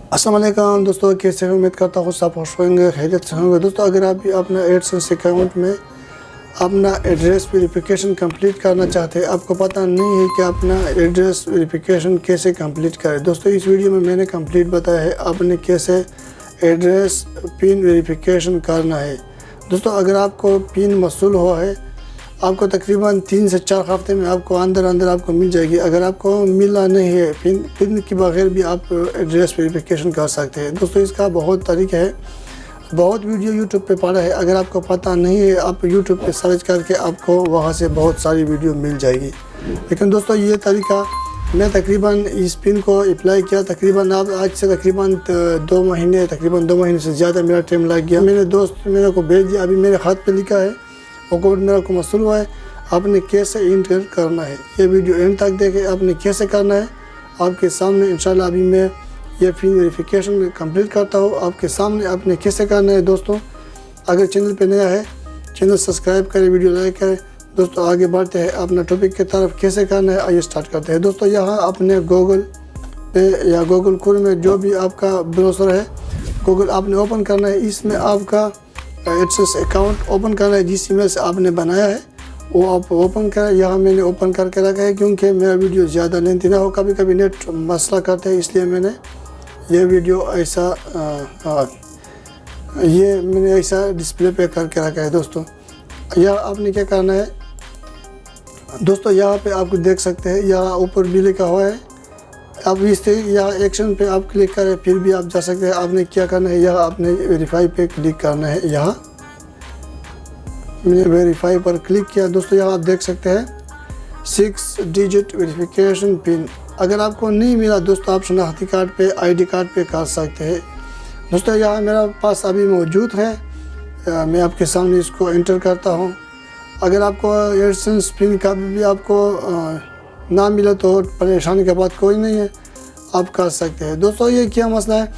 अस्सलाम वालेकुम दोस्तों, कैसे हैं? उम्मीद करता हूँ सब खुश होंगे, खैरियत से होंगे। दोस्तों, अगर आप भी अपना एडसेंस अकाउंट में अपना एड्रेस वेरिफिकेशन कंप्लीट करना चाहते हैं, आपको पता नहीं है कि अपना एड्रेस वेरिफिकेशन कैसे कंप्लीट करें। दोस्तों, इस वीडियो में मैंने कंप्लीट बताया है आपने कैसे एड्रेस पिन वेरिफिकेशन करना है। दोस्तों, अगर आपको पिन मौसूल हुआ है, आपको तकरीबन 3 से 4 हफ्ते में आपको अंदर आपको मिल जाएगी। अगर आपको मिला नहीं है पिन के बगैर भी आप एड्रेस वेरिफिकेशन कर सकते हैं। दोस्तों, इसका बहुत तरीका है, बहुत वीडियो यूट्यूब पे पड़ा है। अगर आपको पता नहीं है, आप यूट्यूब पे सर्च करके आपको वहाँ से बहुत सारी वीडियो मिल जाएगी। लेकिन दोस्तों, ये तरीका मैं तकरीबन इस पिन को अप्लाई किया, तकरीबन आप आज से तकरीबन 2 महीने से ज़्यादा मेरा टाइम लग गया। मेरे दोस्त मेरे को भेज दिया, अभी मेरे हाथ पे लिखा है वो कोड मेरे को मौसूल हुआ है। आपने कैसे इंटर करना है, ये वीडियो एंड तक देखें। आपने कैसे करना है आपके सामने इंशाल्लाह अभी मैं ये पिन वेरिफिकेशन कंप्लीट करता हूँ आपके सामने। आपने कैसे करना है दोस्तों, अगर चैनल पे नया है चैनल सब्सक्राइब करें, वीडियो लाइक करें। दोस्तों, आगे बढ़ते हैं अपना टॉपिक की तरफ। कैसे करना है आइए स्टार्ट करते हैं। दोस्तों, यहाँ अपने गूगल पे या गूगल क्रोम में जो भी आपका ब्राउज़र है, गूगल आपने ओपन करना है। इसमें आपका एडसेंस अकाउंट ओपन करना है, जिस ईमेल से आपने बनाया है वो आप ओपन करें। यहाँ मैंने ओपन करके रखा है क्योंकि मेरा वीडियो ज़्यादा लेंथी ना हो, कभी कभी नेट मसला करते हैं, इसलिए मैंने ये वीडियो ऐसा ऐसा डिस्प्ले पे करके रखा है। दोस्तों, यहाँ आपने क्या करना है, दोस्तों यहाँ पे आपको देख सकते हैं, यहाँ ऊपर भी लिखा हुआ है। आप इससे यहाँ एक्शन पे आप क्लिक करें, फिर भी आप जा सकते हैं। आपने क्या करना है, यहाँ आपने वेरीफाई पे क्लिक करना है। यहाँ मैंने वेरीफाई पर क्लिक किया। दोस्तों, यहाँ आप देख सकते हैं 6 डिजिट वेरिफिकेशन पिन। अगर आपको नहीं मिला दोस्तों, आप शनाख्ती कार्ड पे ID कार्ड पे कर सकते हैं। दोस्तों, यहाँ मेरा पास अभी मौजूद है, मैं आपके सामने इसको एंटर करता हूँ। अगर आपको एडसेंस पिन का भी आपको ना मिले तो परेशानी की बात कोई नहीं है, आप कर सकते हैं। दोस्तों, ये क्या मसला है,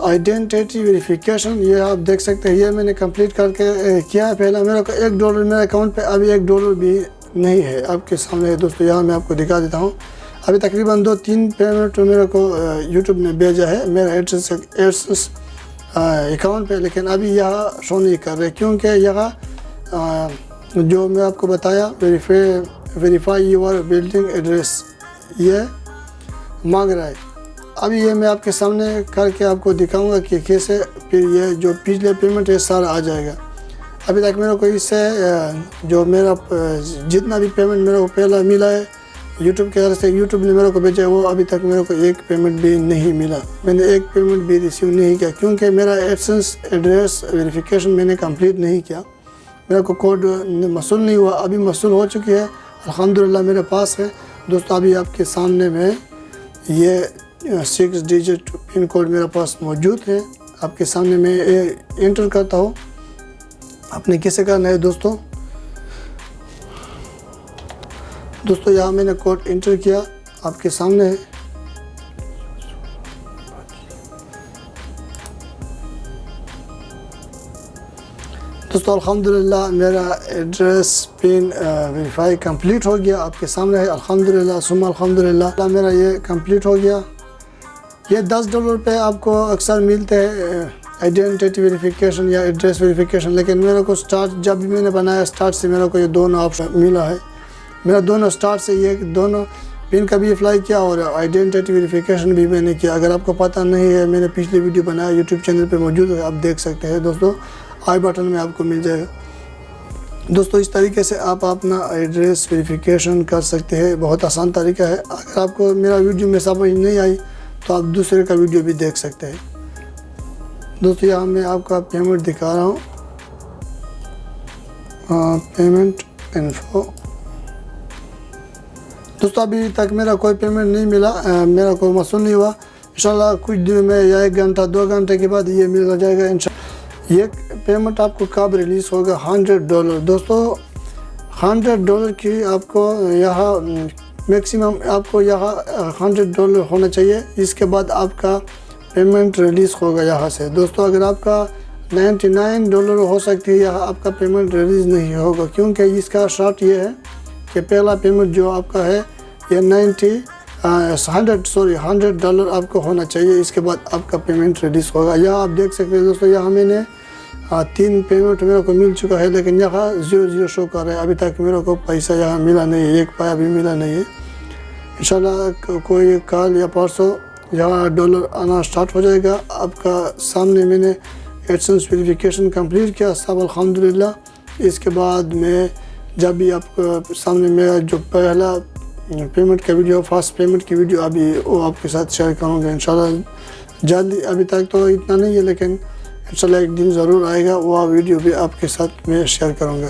आइडेंटिटी वेरिफिकेशन, ये आप देख सकते हैं। ये मैंने कंप्लीट करके किया है। पहला मेरे को $1 मेरे अकाउंट पे अभी $1 भी नहीं है, आपके सामने है। दोस्तों, यहाँ मैं आपको दिखा देता हूँ। अभी तकरीबन 2-3 पेमेंट मेरे को यूट्यूब ने भेजा है मेरा एडसेंस अकाउंट पे, लेकिन अभी यहाँ शो नहीं कर रहे क्योंकि यहाँ जो मैं आपको बताया वेरीफाई योर बिल्डिंग एड्रेस ये मांग रहा है। अभी ये मैं आपके सामने करके आपको दिखाऊंगा कि कैसे फिर ये जो पिछले पेमेंट है सारा आ जाएगा। अभी तक मेरे को इससे जो मेरा जितना भी पेमेंट मेरे को पहला मिला है यूट्यूब की तरफ से, यूट्यूब ने मेरे को भेजा है, वो अभी तक मेरे को एक पेमेंट भी नहीं मिला। मैंने एक पेमेंट भी रिसीव नहीं किया क्योंकि मेरा एडसेंस एड्रेस वेरिफिकेशन मैंने कंप्लीट नहीं किया। मेरे को कोड मौसूल नहीं हुआ, अभी मौसूल हो चुकी है अल्हम्दुलिल्लाह मेरे पास है। दोस्तों, अभी आपके सामने में ये 6 डिजिट पिन कोड मेरे पास मौजूद है, आपके सामने मैं एंटर करता हूँ। आपने कैसे करना है दोस्तों, यहाँ मैंने कोड एंटर किया, आपके सामने है। दोस्तों, अल्हम्दुलिल्लाह मेरा एड्रेस पिन वेरीफाई कंप्लीट हो गया, आपके सामने है। अल्हम्दुलिल्लाह सुम्मा अल्हम्दुलिल्लाह मेरा ये कंप्लीट हो गया। ये $10 पे आपको अक्सर मिलते हैं आइडेंटिटी वेरिफिकेशन या एड्रेस वेरिफिकेशन, लेकिन मेरे को स्टार्ट जब भी मैंने बनाया स्टार्ट से मेरे को ये दोनों ऑप्शन मिला है। मेरा दोनों स्टार्ट से ये दोनों पिन का भी अप्लाई किया और आइडेंटिटी वेरिफिकेशन भी मैंने किया। अगर आपको पता नहीं है, मैंने पिछले वीडियो बनाया, यूट्यूब चैनल पे मौजूद है, आप देख सकते हैं। दोस्तों, आई बटन में आपको मिल जाएगा। दोस्तों, इस तरीके से आप अपना एड्रेस वेरिफिकेशन कर सकते हैं, बहुत आसान तरीका है। अगर आपको मेरा वीडियो में समझ नहीं आई तो आप दूसरे का वीडियो भी देख सकते हैं। दोस्तों, यहाँ मैं आपका पेमेंट दिखा रहा हूँ, पेमेंट इन्फो। दोस्तों, अभी तक मेरा कोई पेमेंट नहीं मिला, मेरा कोई मौसूल नहीं हुआ। इंशाल्लाह कुछ दिन में या 1 घंटा 2 घंटे के बाद ये मिल जाएगा इंशाल्लाह। ये पेमेंट आपको कब रिलीज़ होगा, $100। दोस्तों, $100 की आपको यहाँ मैक्सिमम आपको यहाँ $100 होना चाहिए, इसके बाद आपका पेमेंट रिलीज़ होगा यहाँ से। दोस्तों, अगर आपका $99 हो सकती है, यहाँ आपका पेमेंट रिलीज़ नहीं होगा क्योंकि इसका शर्त ये है कि पहला पेमेंट जो आपका है ये $100 आपको होना चाहिए। इसके बाद आपका पेमेंट रिलीज होगा। यहाँ आप देख सकते हैं दोस्तों, यहाँ मैंने 3 पेमेंट मेरे को मिल चुका है, लेकिन यहाँ 0 शो कर रहा है। अभी तक मेरे को पैसा यहाँ मिला नहीं है, 1 पाया भी मिला नहीं है। इंशाल्लाह कोई कल या परसों यहाँ डॉलर आना स्टार्ट हो जाएगा। आपका सामने मैंने एडसेंस वेरिफिकेशन कंप्लीट किया सब अल्हम्दुलिल्लाह। इसके बाद मैं जब भी आपको सामने मेरा जो पहला पेमेंट का वीडियो, फर्स्ट पेमेंट की वीडियो अभी वो आपके साथ शेयर करूँगा इंशाल्लाह जल्दी। अभी तक तो इतना नहीं है, लेकिन इंशाल्लाह एक दिन ज़रूर आएगा, वो वीडियो भी आपके साथ मैं शेयर करूँगा।